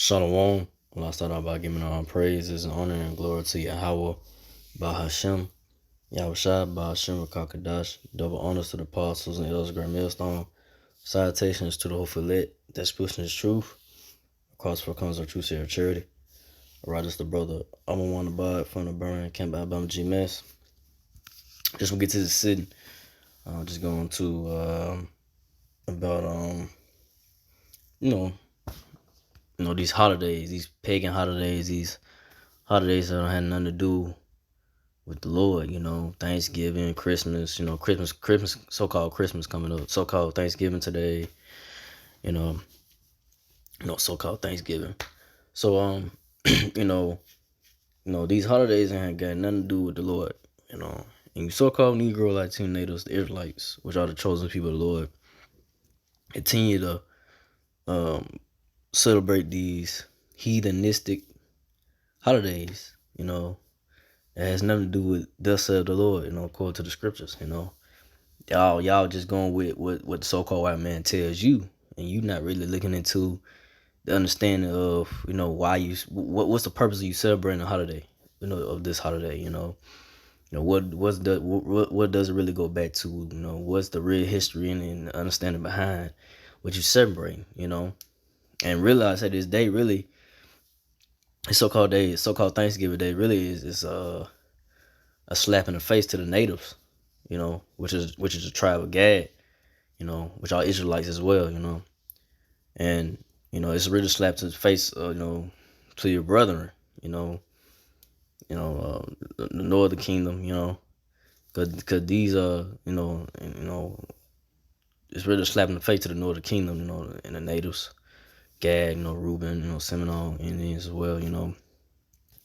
Shalom. Well, I start out by giving all praises and honor and glory to Yahweh, Bahashem, Yahushua, Bahashem, Rakakadash, double honors to the apostles and elders, great millstone. Salutations to the hopeful lit, that's pushing his truth. Across for comes our true seer charity. Right, it's the brother. I'm on one abide from the burn, Camp Alabama G Mess. Just gonna get to the city. Just going to about you know, these holidays, these pagan holidays, these holidays that don't have nothing to do with the Lord, Thanksgiving, Christmas, Christmas, so-called Christmas coming up, so-called Thanksgiving today, you know, so-called Thanksgiving. So, you know, these holidays ain't got nothing to do with the Lord, and you so-called Negro, Latino natives, the Israelites, which are the chosen people of the Lord, continue to celebrate these heathenistic holidays, it has nothing to do with thus said the Lord, according to the scriptures, Y'all just going with what the so-called white man tells you, and you not really looking into the understanding of, why what's the purpose of you celebrating a holiday, of this holiday, what does it really go back to, what's the real history and understanding behind what you celebrate, and realize that this day really, so-called Thanksgiving Day really is a slap in the face to the natives, which is the tribe of Gad, which are Israelites as well, and it's really a slap to the face, to your brethren, the northern kingdom, because these it's really a slap in the face to the northern kingdom, and the natives, Gad, Reuben, Seminole Indians as well,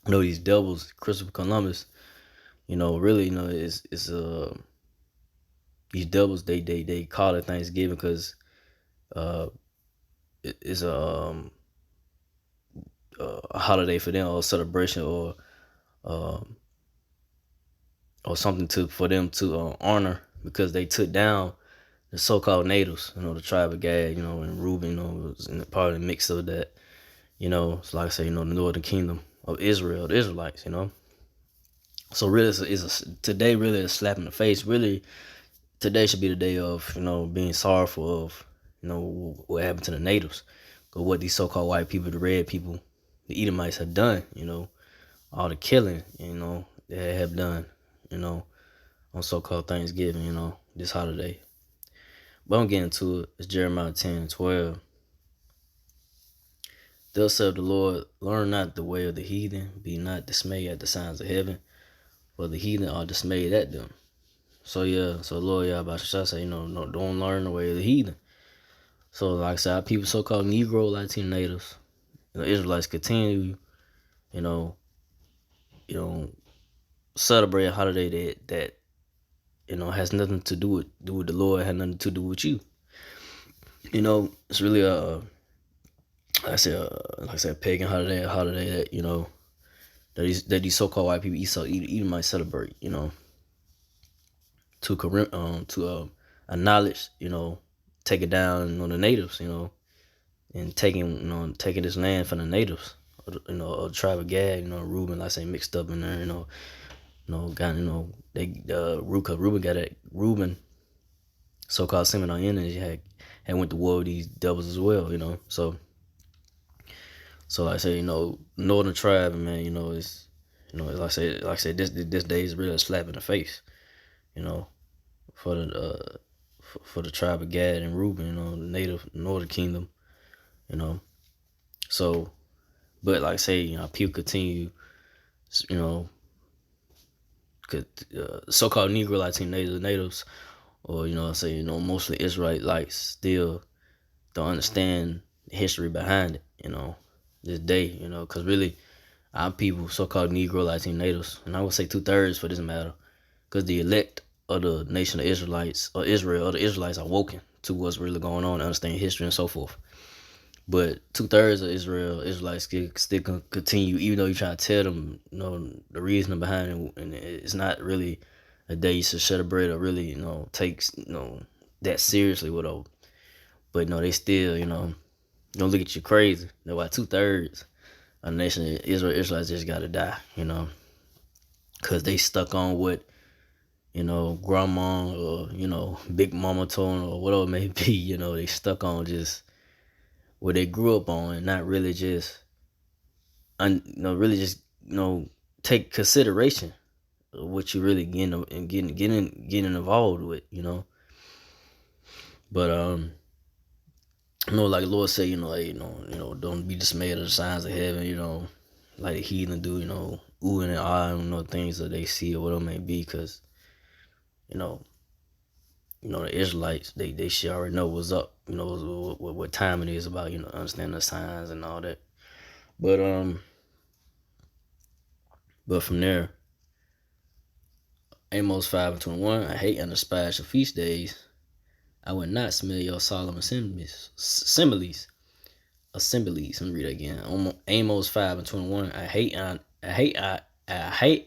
these devils, Christopher Columbus, really, it's these devils they call it Thanksgiving because it's a holiday for them, or a celebration, um, or something for them to honor, because they took down the so-called natives, the tribe of Gad, and Reuben, was in the part of the mix of that, it's like I say, the northern kingdom of Israel, the Israelites, So really, today really a slap in the face. Really, today should be the day of, being sorrowful of, what happened to the natives, or what these so-called white people, the red people, the Edomites have done, all the killing, they have done, on so-called Thanksgiving, this holiday. But I'm getting to it. It's Jeremiah 10:12. Thus saith the Lord, learn not the way of the heathen, be not dismayed at the signs of heaven, for the heathen are dismayed at them. So Lord Yahweh say, no, don't learn the way of the heathen. So like I said, our people, so-called Negro, Latino natives, Israelites continue, you know, celebrate a holiday that has nothing to do with the Lord, has nothing to do with you. It's really like I said, a pagan holiday, a holiday that that these so-called white people even might celebrate, to acknowledge, take it down on the natives, and taking this land from the natives, of the tribe of Gad, Reuben, like I say, mixed up in there, got they Reuben got that Reuben, so-called Seminole Indians had went to war with these devils as well, so like I say, northern tribe, man, it's like I said, this day is really a slap in the face, for the tribe of Gad and Reuben, the native northern kingdom, so, but like I say, people continue, you know, so-called Negro, Latino natives, or I say, mostly Israelites still don't understand the history behind it, this day, because really our people, so-called Negro, Latino natives, and I would say 2/3 for this matter, because the elect of the nation of Israelites, or Israel, or the Israelites are woken to what's really going on, and understand history and so forth. But 2/3 of Israelites still continue, even though you try to tell them, the reasoning behind it, and it's not really a day you should celebrate or really, takes, that seriously, whatever. But no, they still, Don't look at you crazy. That's why 2/3 of the nation of Israelites just gotta die, cause they stuck on what grandma or big mama told them or whatever it may be. They stuck on just what they grew up on and not really just, really just take consideration of what you really getting involved with. But like the Lord said, like, don't be dismayed at the signs of heaven, like the heathen do, ooh and ah, things that they see or whatever it may be, because, you know, the Israelites, they should already know what's up, what time it is about, understand the signs and all that. But from there, Amos 5:21, I hate and despise your feast days. I would not smell your solemn assemblies. Let me read it again. Amos 5:21.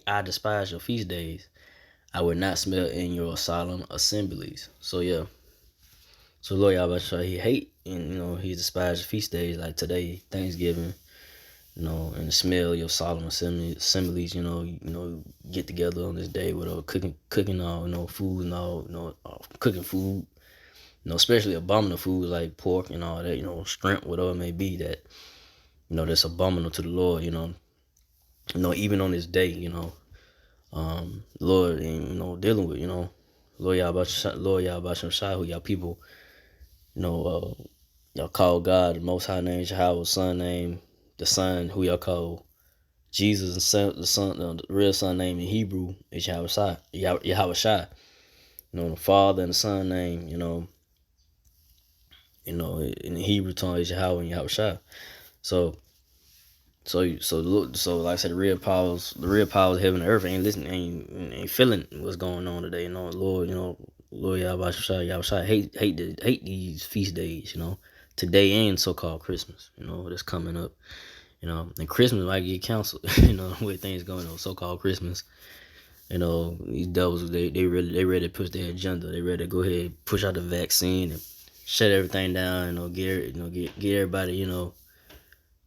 I despise your feast days. I would not smell in your solemn assemblies. So yeah. So Lord Yahweh, he hate and he despises feast days like today, Thanksgiving, and the smell of your solemn assemblies, get together on this day with cooking all, food and all, cooking food, especially abominable foods like pork and all that, shrimp, whatever it may be that's abominable to the Lord, even on this day, Lord, and dealing with, Lord Yahweh Shai, who y'all people, y'all call God the Most High name, Yahweh's Son name, the Son who y'all call Jesus, and the Son, the real Son name in Hebrew is Yahweh Shai. The Father and the Son name, in the Hebrew tongue is Yahweh and Yahweh Shai. So like I said, the real powers of heaven and earth ain't listening, ain't feeling what's going on today. Lord, Lord Yahweh Shai hate these feast days, today and so-called Christmas, that's coming up, and Christmas might get canceled, the way things going on, so-called Christmas. These devils, they ready to push their agenda. They ready to go ahead and push out the vaccine and shut everything down, get everybody,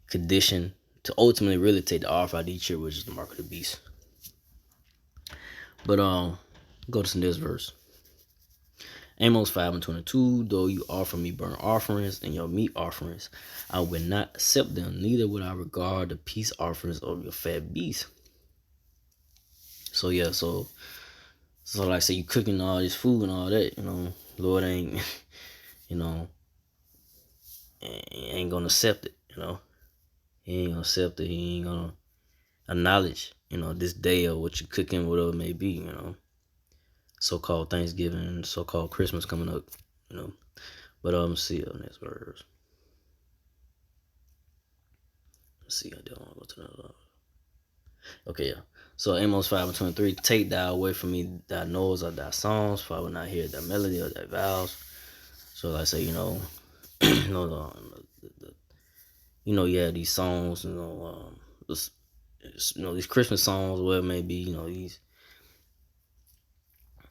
conditioned to ultimately really take the RFID chip, which is the mark of the beast. But go to this verse. Amos 5:22, though you offer me burnt offerings and your meat offerings, I will not accept them, neither would I regard the peace offerings of your fat beasts. So yeah, so like I say, you cooking all this food and all that, Lord ain't, ain't gonna accept it, He ain't gonna accept it. He ain't gonna acknowledge, this day or what you cooking, whatever it may be, so-called Thanksgiving, so-called Christmas coming up, But let's see on this verse. Let's see, I don't want to go to that. Okay, yeah. So Amos 5:23, take thou away from me thy noise of thy songs, for I will not hear thy melody or thy vows. So like I say, you have these songs, these Christmas songs, whatever it may be,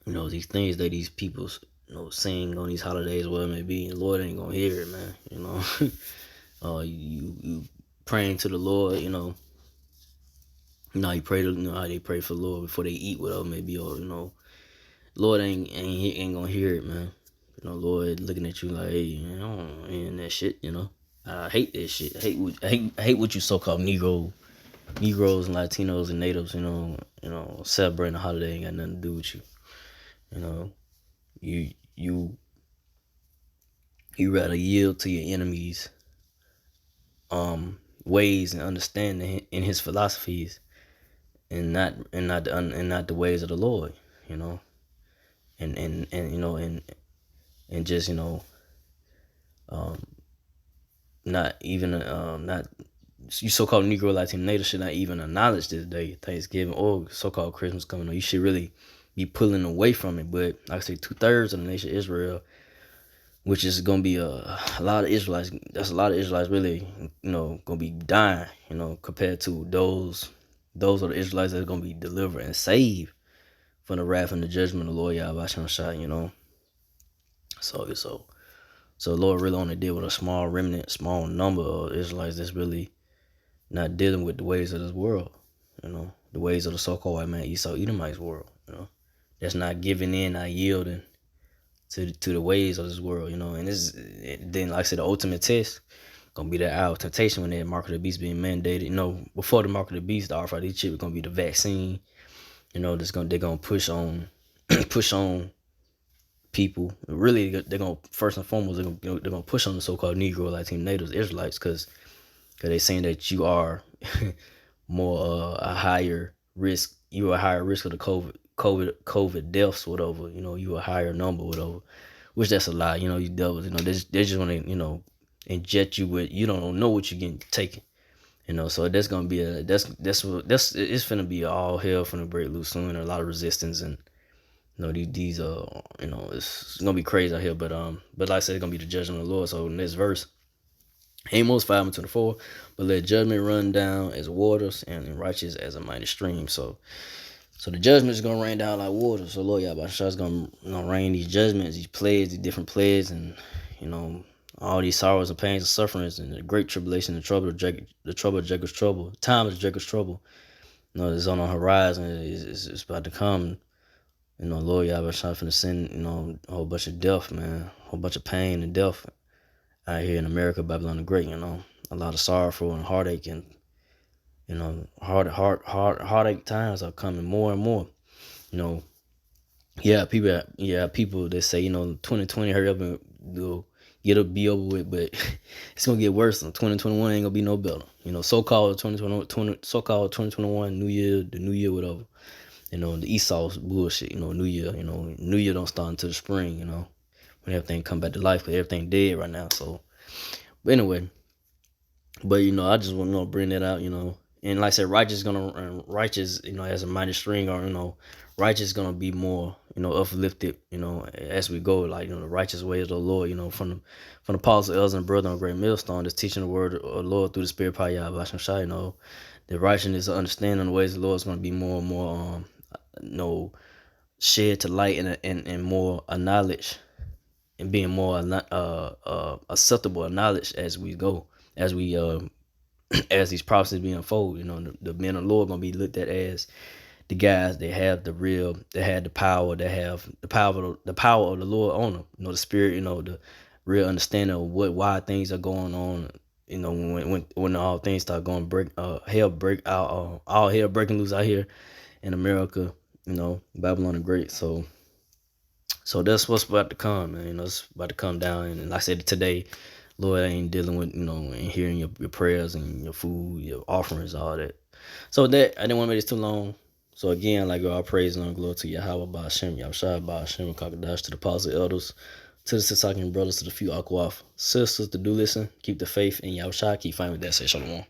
these things that these people, sing on these holidays, whatever it may be, and the Lord ain't gonna hear it, man. You praying to the Lord, you pray to, how they pray for the Lord before they eat, whatever it may be, or Lord ain't gonna hear it, man. Lord looking at you like, hey, I don't hear that shit, I hate that shit. I hate what you so-called Negroes and Latinos and natives, celebrating a holiday ain't got nothing to do with you. You rather yield to your enemies ways and understanding in his philosophies and not the ways of the Lord, and just not even not you so-called Negro, Latino, Native should not even acknowledge this day, Thanksgiving or so-called Christmas coming on. You should really be pulling away from it. But like I say, 2/3 of the nation of Israel, which is gonna be a lot of Israelites. That's a lot of Israelites really, gonna be dying. Compared to those are the Israelites that are gonna be delivered and saved from the wrath and the judgment of the Lord Yahweh Shai. So So the Lord really only deal with a small remnant, small number of Israelites that's really not dealing with the ways of this world, the ways of the so-called white man Esau Edomite's world, that's not giving in, not yielding to the ways of this world, and this then, like I said, the ultimate test gonna be that hour of temptation when that mark of the beast being mandated. Before the mark of the beast, the RFID chip is gonna be the vaccine. They're gonna push on push on people. Really, they're gonna first and foremost they're gonna push on the so-called Negro, Latino, natives, Israelites, because they're saying that you are more a higher risk. You're a higher risk of the COVID deaths, whatever. You a higher number, whatever. Which that's a lie. You devils. They just want to inject you with. You don't know what you're getting taken. So that's gonna be it's finna be all hell finna break loose soon, and a lot of resistance, and these it's gonna be crazy out here. But like I said, it's gonna be the judgment of the Lord. So in this verse, Amos 5:24, but let judgment run down as waters, and righteous as a mighty stream. So the judgment is gonna rain down like water. So Lord Yahweh is gonna rain these judgments, these plagues, these different plagues, and all these sorrows and pains and sufferings, and the great tribulation, the trouble of Jacob's trouble, time of Jacob's trouble. It's on the horizon. It's about to come. Lord Yahweh is trying to send a whole bunch of death, man, a whole bunch of pain and death out here in America, Babylon the Great. A lot of sorrowful and heartache, and heartache times are coming more and more. People that say 2020 hurry up and be over with, but it's gonna get worse. 2021 ain't gonna be no better. So-called 2021 New Year, the New Year, whatever. The Esau's bullshit. New Year. New Year don't start until the spring. When everything come back to life, because everything dead right now. So, but anyway, I just want to bring that out. And like I said, righteous as a mighty string, or righteous gonna be more uplifted as we go, like the righteous ways of the Lord, from the apostles, elders, and brethren on great millstone, that's teaching the word of the Lord through the Spirit power Yahweh Shai. The righteousness of understanding the ways of the Lord is gonna be more and more shed to light, and more knowledge, and being more acceptable of knowledge as we go, as we as these prophecies be unfold. The men of the Lord gonna be looked at as the guys that have that had the power, that have the power of the Lord on them. The spirit, the real understanding of why things are going on. When all things start going hell break out, all hell breaking loose out here in America. Babylon the Great. So that's what's about to come, man. It's about to come down, and like I said today, Lord ain't dealing with and hearing your prayers and your food, your offerings, all that. So that I didn't want to make this too long. So again, like all praise and all glory to Yahweh, Ba'ashem, Yahushua, Ba'ashem, Kakadash, to the apostles, elders, to the Sisakin brothers, to the few Akwaf sisters to do listen, keep the faith in Yahushua, keep fighting with that. Say shalom.